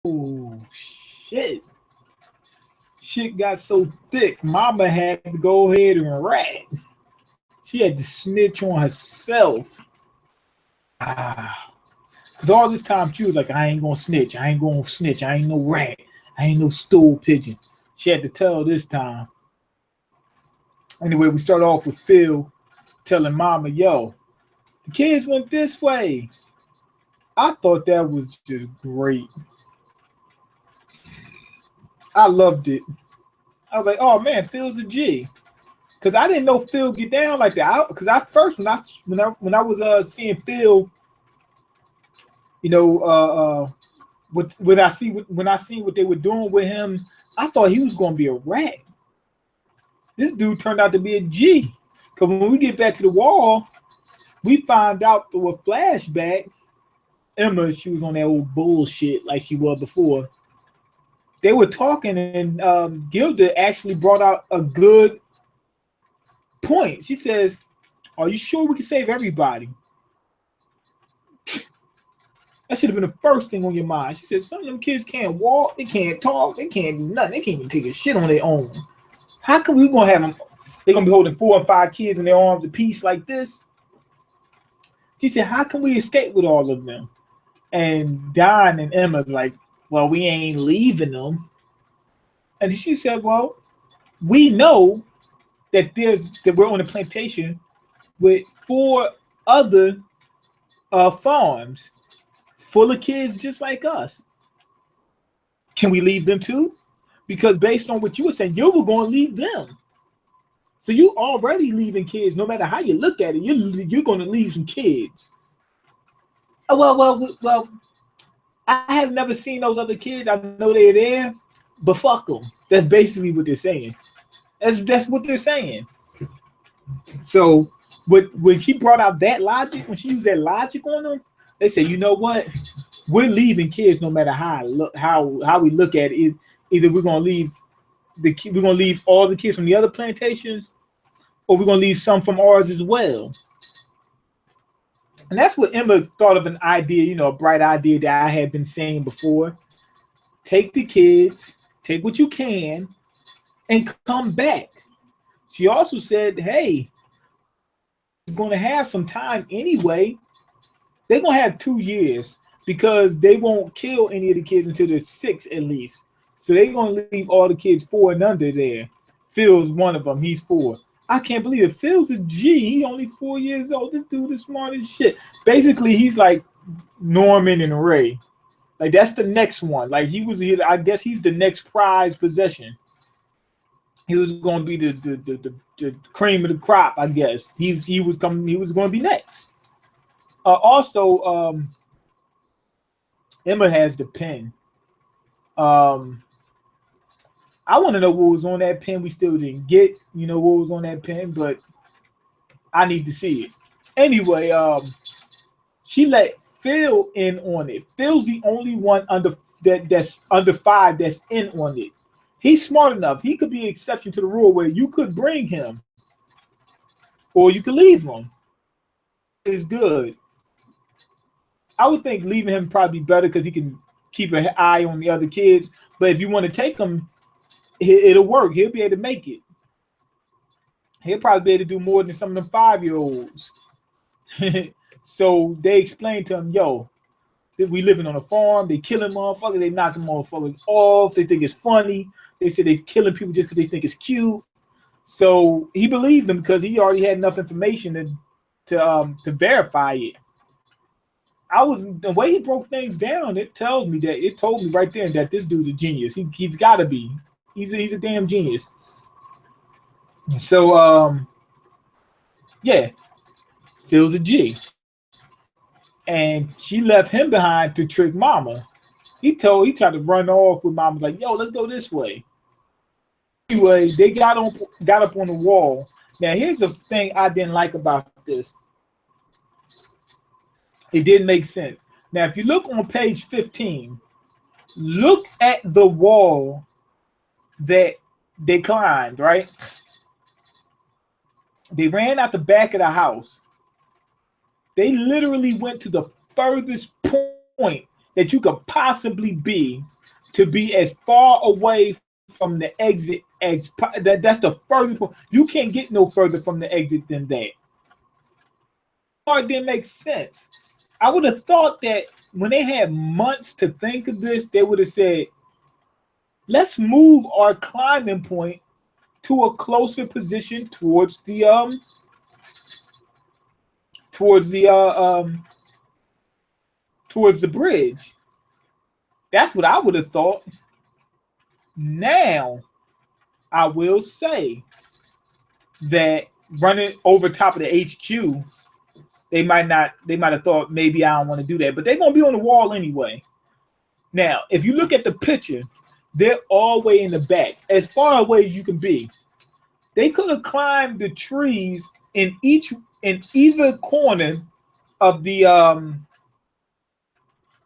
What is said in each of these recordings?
Oh shit. Shit got so thick, mama had to go ahead and rat. She had to snitch on herself. Ah. Because all this time she was like, I ain't gonna snitch. I ain't gonna snitch. I ain't no rat. I ain't no stool pigeon. She had to tell this time. Anyway, we start off with Phil telling mama, yo, the kids went this way. I thought that was just great. I loved it. I was like, oh man, Phil's a G. Cause I didn't know Phil get down like that. Cause I first when I was seeing Phil, you know, when I seen what they were doing with him, I thought he was gonna be a rat. This dude turned out to be a G. Cause when we get back to the wall, we find out through a flashback, Emma, she was on that old bullshit like she was before. They were talking, and Gilda actually brought out a good point. She says, are you sure we can save everybody? That should have been the first thing on your mind. She said, some of them kids can't walk, they can't talk, they can't do nothing, they can't even take a shit on their own. How come we gonna have them? They're gonna be holding 4 or 5 kids in their arms a piece like this? She said, how can we escape with all of them? And Don and Emma's like, well, we ain't leaving them. And she said, well, we know that we're on a plantation with 4 other farms full of kids just like us. Can we leave them too? Because based on what you were saying, you were going to leave them. So you already leaving kids. No matter how you look at it, you're going to leave some kids. Well. I have never seen those other kids. I know they're there, but fuck them. That's basically what they're saying. That's what they're saying. So when she brought out that logic, when she used that logic on them, they said, you know what? We're leaving kids no matter how we look at it. Either we're gonna leave all the kids from the other plantations, or we're gonna leave some from ours as well. And that's what Emma thought of an idea, you know, a bright idea that I had been saying before. Take the kids, take what you can, and come back. She also said, hey, we're going to have some time anyway. They're going to have 2 years because they won't kill any of the kids until they're 6 at least. So they're going to leave all the kids 4 and under there. Phil's one of them. He's 4. I can't believe it. Phil's a G. He only 4 years old. This dude is smart as shit. Basically, he's like Norman and Ray. Like, that's the next one. Like, I guess he's the next prize possession. He was going to be the cream of the crop, I guess. He was going to be next. Also, Emma has the pen. I want to know what was on that pen. We still didn't get, you know, what was on that pen, but I need to see it. Anyway, she let Phil in on it. Phil's the only one that's under 5 that's in on it. He's smart enough. He could be an exception to the rule where you could bring him or you could leave him. It's good. I would think leaving him probably better because he can keep an eye on the other kids. But if you want to take him, it'll work. He'll be able to make it. He'll probably be able to do more than some of them 5-year-olds. So they explained to him, yo, we living on a farm. They killing motherfuckers. They knocking motherfuckers off. They think it's funny. They said they're killing people just because they think it's cute. So he believed them because he already had enough information to verify it. The way he broke things down, it told me right there that this dude's a genius. He's got to be. He's a damn genius. So yeah, Phil's a G. And she left him behind to trick Mama. He tried to run off with Mama, like, yo, let's go this way. Anyway, they got up on the wall. Now, here's the thing I didn't like about this. It didn't make sense. Now, if you look on page 15, look at the wall that they climbed, right? They ran out the back of the house. They literally went to the furthest point that you could possibly be to be as far away from the exit as that's the furthest point. You can't get no further from the exit than that. It didn't make sense. I would have thought that when they had months to think of this, they would have said, let's move our climbing point to a closer position towards the bridge. That's what I would have thought. Now, I will say that running over top of the HQ, they might have thought maybe I don't want to do that, but they're gonna be on the wall anyway. Now, if you look at the picture, they're all the way in the back, as far away as you can be. They could have climbed the trees in either corner of the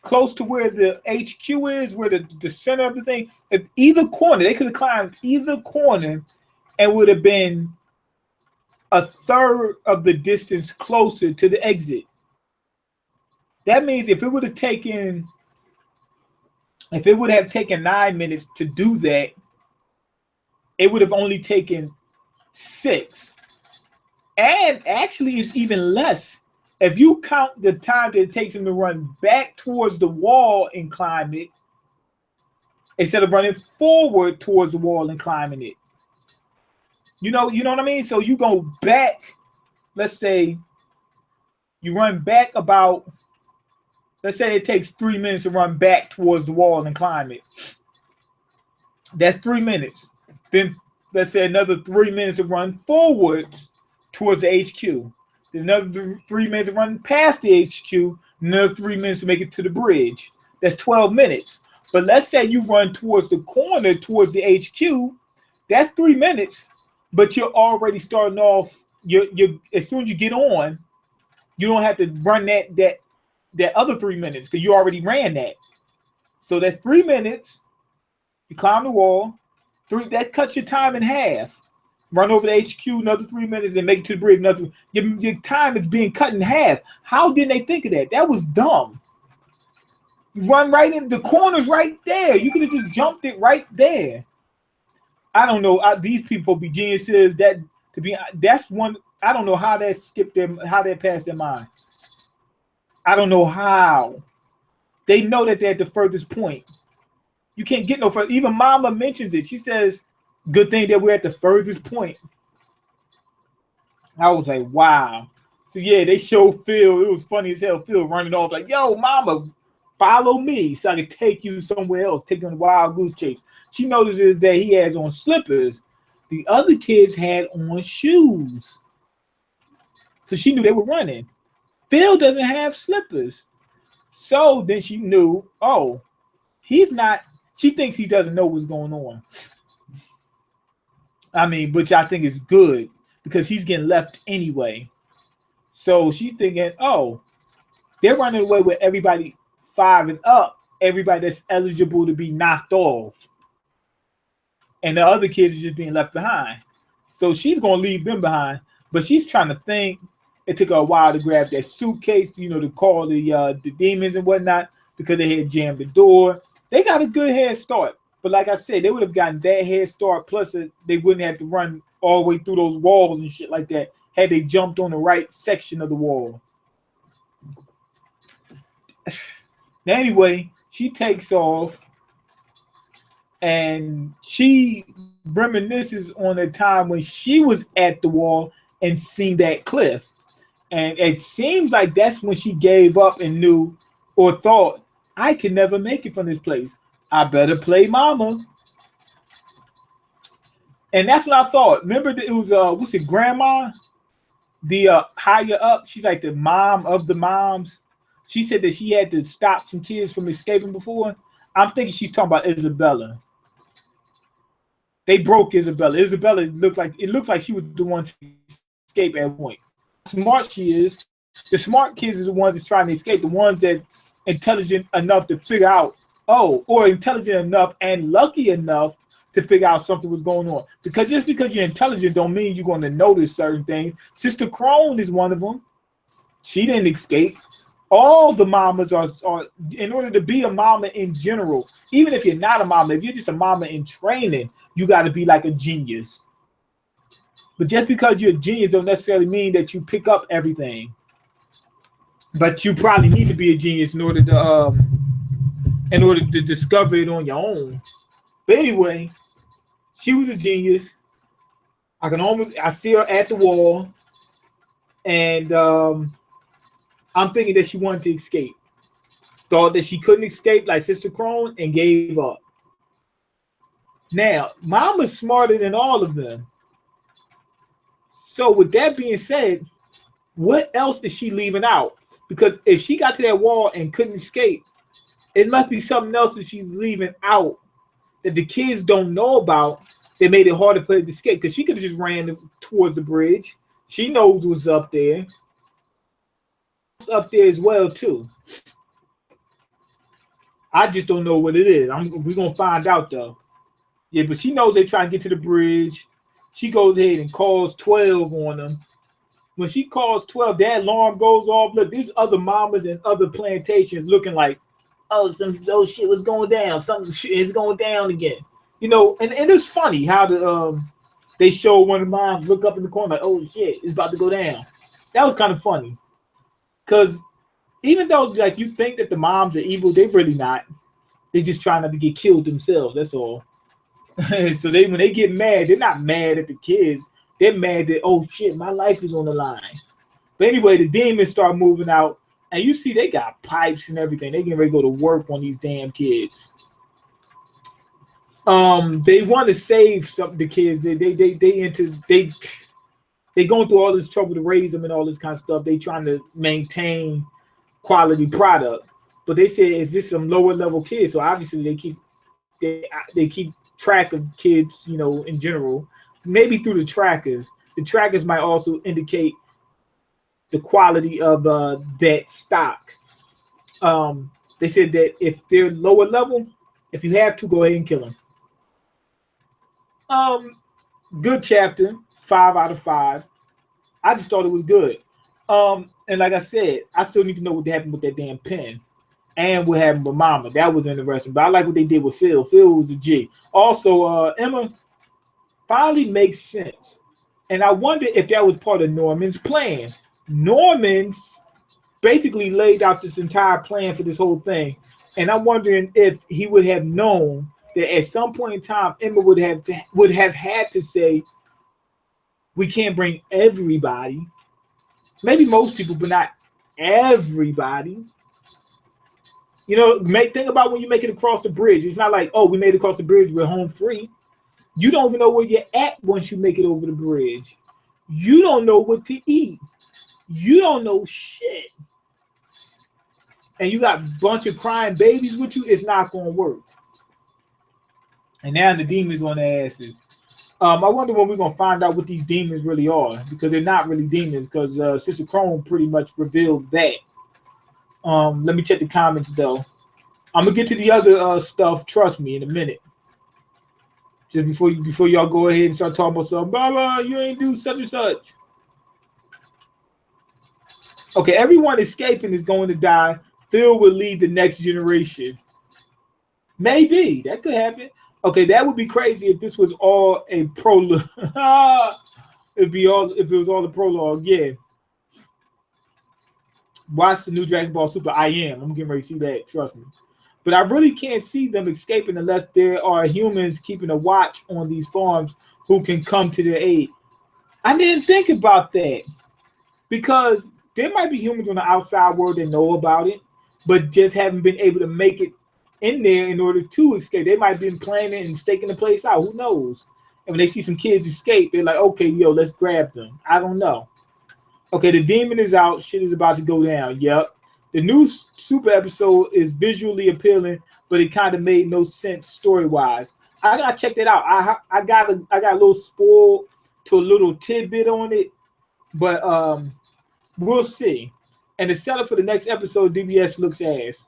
close to where the HQ is, where the center of the thing. If either corner, they could have climbed either corner and would have been a third of the distance closer to the exit. That means if it would have taken 9 minutes to do that, it would have only taken 6. And actually, it's even less. If you count the time that it takes him to run back towards the wall and climb it, instead of running forward towards the wall and climbing it. You know what I mean? So you go back, let's say you run back about, let's say it takes 3 minutes to run back towards the wall and climb it. That's 3 minutes. Then let's say another 3 minutes to run forwards towards the HQ. Then another 3 minutes to run past the HQ. Another 3 minutes to make it to the bridge. That's 12 minutes. But let's say you run towards the corner, towards the HQ. That's 3 minutes. But you're already starting off. You as soon as you get on, you don't have to run that other 3 minutes because you already ran that. So that's 3 minutes. You climb the wall. That cuts your time in half. Run over the HQ another 3 minutes and make it to the bridge. Your time is being cut in half. How didn't they think of that? That was dumb. You run right in the corners right there. You could have just jumped it right there. I don't know. These people be geniuses. That's one. I don't know how that skipped them. How that passed their mind. I don't know how. They know that they're at the furthest point. You can't get no further. Even Mama mentions it. She says, "Good thing that we're at the furthest point." I was like, "Wow." So yeah, they showed Phil. It was funny as hell. Phil running off like, "Yo, Mama, follow me so I can take you somewhere else. Take you on a wild goose chase." She notices that he has on slippers. The other kids had on shoes. So she knew they were running. Phil doesn't have slippers. So then she knew, oh, he's not, she thinks he doesn't know what's going on. I mean, which I think is good because he's getting left anyway. So she's thinking, oh, they're running away with everybody 5 and up, everybody that's eligible to be knocked off. And the other kids are just being left behind. So she's going to leave them behind. But she's trying to think. It took her a while to grab that suitcase, to call the demons and whatnot because they had jammed the door. They got a good head start. But like I said, they would have gotten that head start. Plus, they wouldn't have to run all the way through those walls and shit like that had they jumped on the right section of the wall. Now, anyway, she takes off. And she reminisces on a time when she was at the wall and seen that cliff. And it seems like that's when she gave up and knew or thought, I can never make it from this place. I better play Mama. And that's what I thought. Remember, it was, Grandma? The higher up, she's like the mom of the moms. She said that she had to stop some kids from escaping before. I'm thinking she's talking about Isabella. They broke Isabella. Isabella looks like she was the one to escape at one point. Smart she is. The smart kids are the ones that's trying to escape. The ones that intelligent enough to figure out, or intelligent enough and lucky enough to figure out something was going on. Because just because you're intelligent don't mean you're going to notice certain things. Sister Crone is one of them. She didn't escape. all the mamas are, in order to be a mama in general, even if you're not a mama, if you're just a mama in training, you got to be like a genius. But just because you're a genius don't necessarily mean that you pick up everything. But you probably need to be a genius in order to discover it on your own. But anyway, she was a genius. I see her at the wall, and I'm thinking that she wanted to escape. Thought that she couldn't escape like Sister Crone and gave up. Now, Mama's smarter than all of them. So with that being said, what else is she leaving out? Because if she got to that wall and couldn't escape, it must be something else that she's leaving out that the kids don't know about that made it harder for her to escape. Because she could have just ran towards the bridge. She knows what's up there. It's up there as well, too. I just don't know what it is. We're going to find out, though. Yeah, but she knows they're trying to get to the bridge. She goes ahead and calls 12 on them. When she calls 12, that alarm goes off. Look, these other mamas and other plantations looking like, oh, some shit was going down. Something is going down again. You know, and it's funny how they show one of the moms look up in the corner like, oh shit, it's about to go down. That was kind of funny. Because even though like you think that the moms are evil, they're really not. They just try not to get killed themselves. That's all. So when they get mad, they're not mad at the kids. They're mad that, oh shit, my life is on the line. But anyway, the demons start moving out, and you see they got pipes and everything. They getting ready to go to work on these damn kids. They want to save the kids. They going through all this trouble to raise them and all this kind of stuff. They trying to maintain quality product, but they said if it's some lower level kids, so obviously they keep track of kids, you know, in general. Maybe through the trackers. The trackers might also indicate the quality of that stock. They said that if they're lower level, if you have to, go ahead and kill them. Good chapter, 5 out of 5. I just thought it was good. And like I said, I still need to know what happened with that damn pen and what happened with Mama. That was interesting. But I like what they did with Phil. Phil was a G. Also, Emma finally makes sense. And I wonder if that was part of Norman's plan. Norman's basically laid out this entire plan for this whole thing. And I'm wondering if he would have known that at some point in time, Emma would have had to say, we can't bring everybody. Maybe most people, but not everybody. You know, think about when you make it across the bridge. It's not like, oh, we made it across the bridge, we're home free. You don't even know where you're at once you make it over the bridge. You don't know what to eat. You don't know shit. And you got a bunch of crying babies with you, it's not going to work. And now the demons on their asses. I wonder when we're going to find out what these demons really are, because they're not really demons, because Sister Crone pretty much revealed that. Let me check the comments, though. I'm going to get to the other stuff, trust me, in a minute. Just before y'all go ahead and start talking about something, blah, blah, you ain't do such and such. Okay, everyone escaping is going to die. Phil will lead the next generation. Maybe. That could happen. Okay, that would be crazy if this was all a prologue. If it was all a prologue, yeah. Watch the new Dragon Ball Super. I'm getting ready to see that, trust me. But I really can't see them escaping unless there are humans keeping a watch on these farms who can come to their aid. I didn't think about that, because there might be humans on the outside world that know about it, but just haven't been able to make it in there in order to escape. They might have been planning and staking the place out. Who knows? And when they see some kids escape, they're like, okay, yo, let's grab them. I don't know. Okay, the demon is out. Shit is about to go down. Yep. The new Super episode is visually appealing, but it kind of made no sense story-wise. I gotta check that out. I got a little spoiled to a little tidbit on it, but we'll see. And the setup for the next episode, DBS looks ass.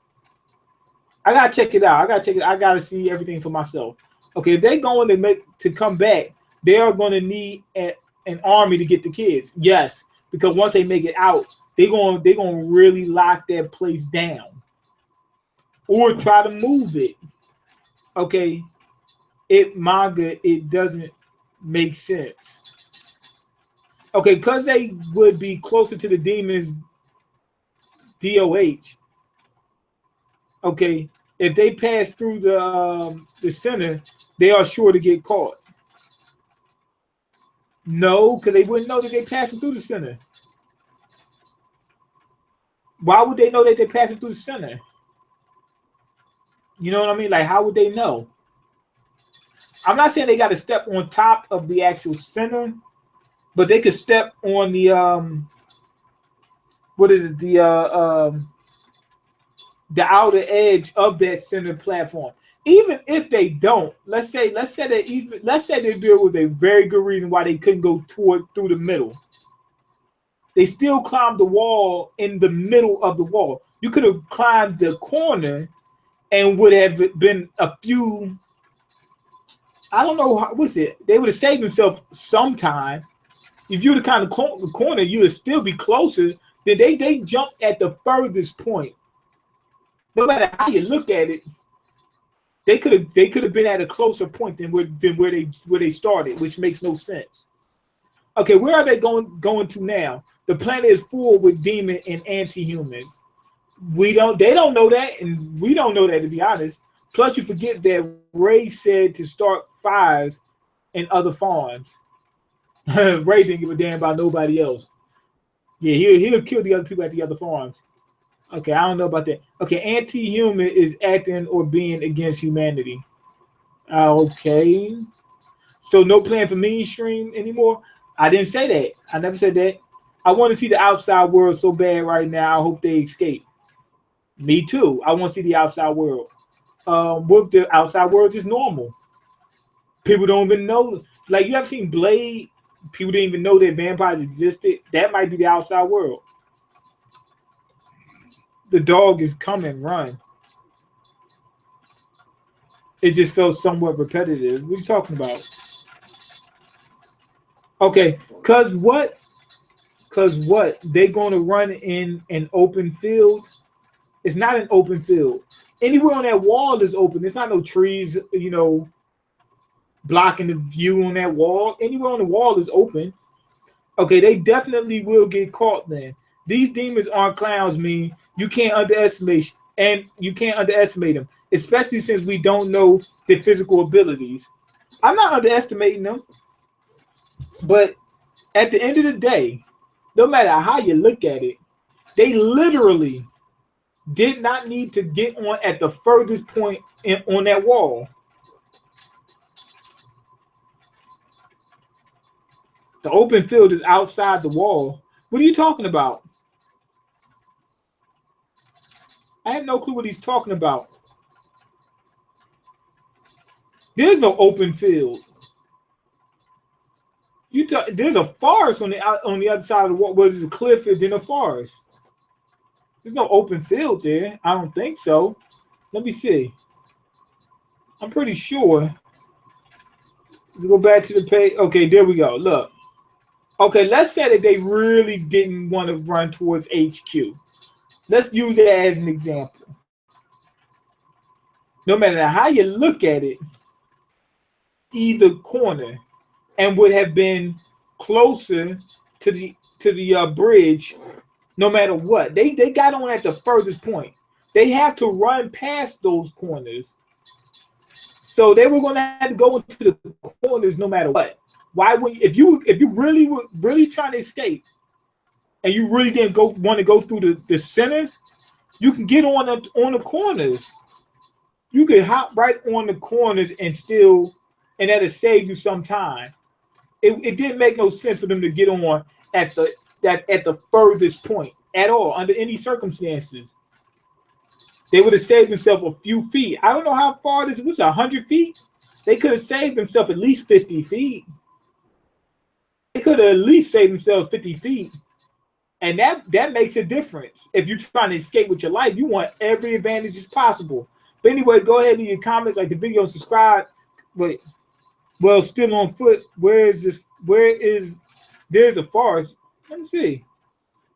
I gotta check it out. I gotta see everything for myself. Okay, if they're going to come back, they are going to need an army to get the kids. Yes, because once they make it out, They gonna really lock that place down or try to move it. Okay, it doesn't make sense. Okay, because they would be closer to the demons DOH. Okay, if they pass through the center, they are sure to get caught. No, because they wouldn't know that they passing through the center. Why would they know that they're passing through the center? You know what I mean? Like, how would they know? I'm not saying they got to step on top of the actual center, but they could step on the what is it, the outer edge of that center platform. Even if they don't, let's say there was a very good reason why they couldn't go through the middle. They still climbed the wall in the middle of the wall. You could have climbed the corner and would have been a few. I don't know what's it. They would have saved themselves sometime. If you would have kind of the corner, you would still be closer. Then they jumped at the furthest point. No matter how you look at it, they could have been at a closer point than where they started, which makes no sense. Okay, where are they going to now? The planet is full with demon and anti-humans. They don't know that, and we don't know that, to be honest. Plus, you forget that Ray said to start fires in other farms. Ray didn't give a damn about nobody else. Yeah, he'll kill the other people at the other farms. Okay, I don't know about that. Okay, anti-human is acting or being against humanity. Okay. So no plan for mainstream anymore? I didn't say that. I never said that. I want to see the outside world so bad right now. I hope they escape. Me too. I want to see the outside world. What the outside world is normal. People don't even know. Like, you ever seen Blade? People didn't even know that vampires existed. That might be the outside world. The dog is coming, run. It just felt somewhat repetitive. What are you talking about? Okay, cause what? They're gonna run in an open field. It's not an open field. Anywhere on that wall is open. There's not no trees, blocking the view on that wall. Anywhere on the wall is open. Okay, they definitely will get caught then. These demons aren't clowns, mean you can't underestimate them, especially since we don't know their physical abilities. I'm not underestimating them, but at the end of the day, no matter how you look at it, they literally did not need to get on at the furthest point on that wall. The open field is outside the wall. What are you talking about? I have no clue what he's talking about. There's no open field. There's a forest on the other side of the wall. Well, there's a cliff and then a forest. There's no open field there. I don't think so. Let me see. I'm pretty sure. Let's go back to the page. Okay, there we go. Look. Okay, let's say that they really didn't want to run towards HQ. Let's use it as an example. No matter how you look at it, either corner and would have been closer to the bridge, no matter what. They got on at the furthest point. They have to run past those corners. So they were going to have to go into the corners no matter what. Why would if you really were really trying to escape and you really didn't want to go through the center, you can get on the corners. You could hop right on the corners and that'll save you some time. It didn't make no sense for them to get on at the furthest point at all under any circumstances. They would have saved themselves a few feet. I don't know how far this was. 100 feet. They could have saved themselves at least 50 feet. They could have at least saved themselves 50 feet. And that makes a difference. If you're trying to escape with your life, you want every advantage as possible. But anyway, go ahead and leave your comments, like the video, and subscribe. But well, still on foot. There's a forest. Let me see.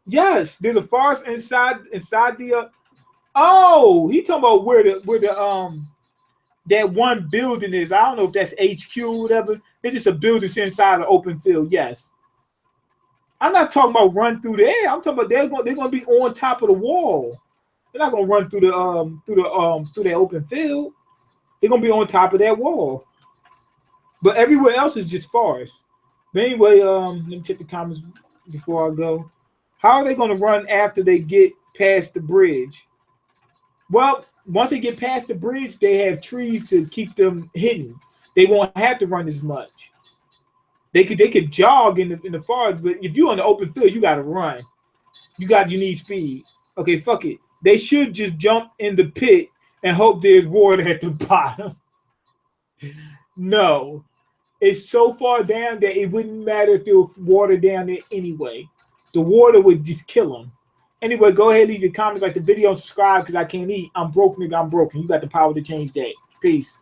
Yes, there's a forest inside the. Oh, he talking about where the that one building is. I don't know if that's HQ or whatever. It's just a building inside an open field. Yes. I'm not talking about run through the air. I'm talking about they're gonna be on top of the wall. They're not gonna run through that open field. They're gonna be on top of that wall. But everywhere else is just forest. But anyway, let me check the comments before I go. How are they gonna run after they get past the bridge? Well, once they get past the bridge, they have trees to keep them hidden. They won't have to run as much. They could jog in the forest, but if you're on the open field, you gotta run. You need speed. Okay, fuck it. They should just jump in the pit and hope there's water at the bottom. No, it's so far down that it wouldn't matter if there was water down there anyway. The water would just kill them. Anyway, go ahead, leave your comments, like the video, and subscribe because I can't eat. I'm broke, nigga. I'm broken. You got the power to change that. Peace.